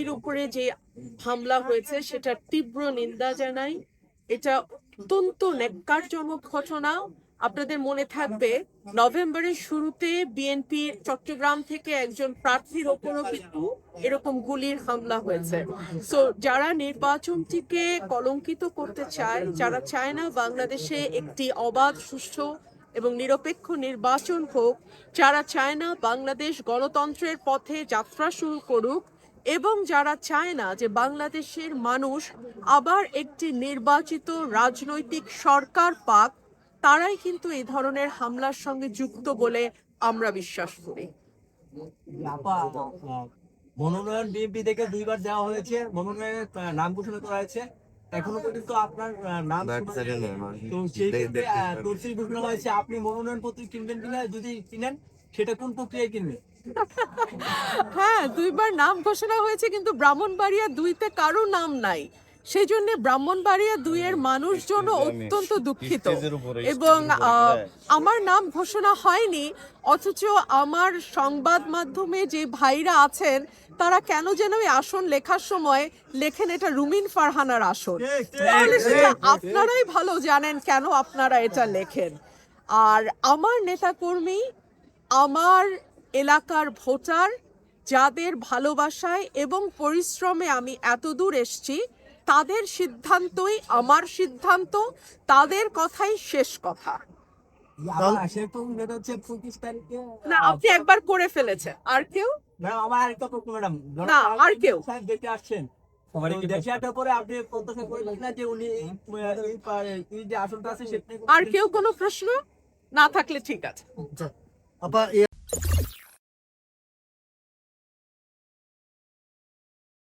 বিএনপির উপরে যে হামলা হয়েছে সেটা তীব্র নিন্দা জানাই। এটা অত্যন্ত ন্যাক্কারজনক ঘটনা। আপনাদের মনে থাকবে নভেম্বরের শুরুতে বিএনপি চট্টগ্রাম থেকে একজন প্রার্থীর ওপরও কিন্তু এরকম গুলির হামলা হয়েছে। সো যারা নির্বাচনটিকে কলঙ্কিত করতে চায়, যারা চায় না বাংলাদেশে একটি অবাধ, সুষ্ঠু এবং নিরপেক্ষ নির্বাচন হোক, যারা চায় না বাংলাদেশ গণতন্ত্রের পথে যাত্রা শুরু করুক, এবং যারা চায় না যে বাংলাদেশের মানুষ আবার একটি নির্বাচিত রাজনৈতিক সরকার পাক, তারাই কিন্তু এই ধরনের হামলার সঙ্গে যুক্ত বলে আমরা বিশ্বাস করি। মনোনয়ন বিএনপি থেকে 2বার দেওয়া হয়েছে, মনোনয়নের নাম ঘোষণা করা হয়েছে, এখনো পর্যন্ত আপনার নাম তো সেই ক্ষেত্রে তফসিল ঘোষণা হয়েছে, আপনি মনোনয়ন পত্র কিনবেন কিনা, যদি কিনেন সেটা কোন প্রক্রিয়ায় কিনবেন? হ্যাঁ, 2বার নাম ঘোষণা হয়েছে, কিন্তু ব্রাহ্মণবাড়িয়া 2-তে কারো নাম নাই। সেই জন্য ব্রাহ্মণবাড়িয়া 2-এর মানুষজন অত্যন্ত দুঃখিত। এবং আমার নাম ঘোষণা হয়নি, অথচ আমার সংবাদ মাধ্যমে যে ভাইরা আছেন তারা কেন যেন এই আসন লেখার সময় লেখেন এটা রুমিন ফারহানার আসন। তাহলে সেটা আপনারাই ভালো জানেন কেন আপনারা এটা লেখেন। আর আমার নেতাকর্মী, আমার এলাকার ভোটার, যাদের ভালোবাসায় এবং পরিশ্রমে আমি এত দূর এসেছি, তাদের সিদ্ধান্তই আমার সিদ্ধান্ত, তাদের কথাই শেষ কথা। না, আপনি একবার করে ফেলেছেন, আর কেউ? আমার আরেকটা প্রশ্ন ম্যাডাম, না, আর কেউ? দেখে আসছেন, দেখে আসার পরে আপনি প্রত্যাশা করবেন না যে উনি এই যে আসনটা আছে সেটা? আর কেউ কোনো প্রশ্ন না থাকলে ঠিক আছে। আপা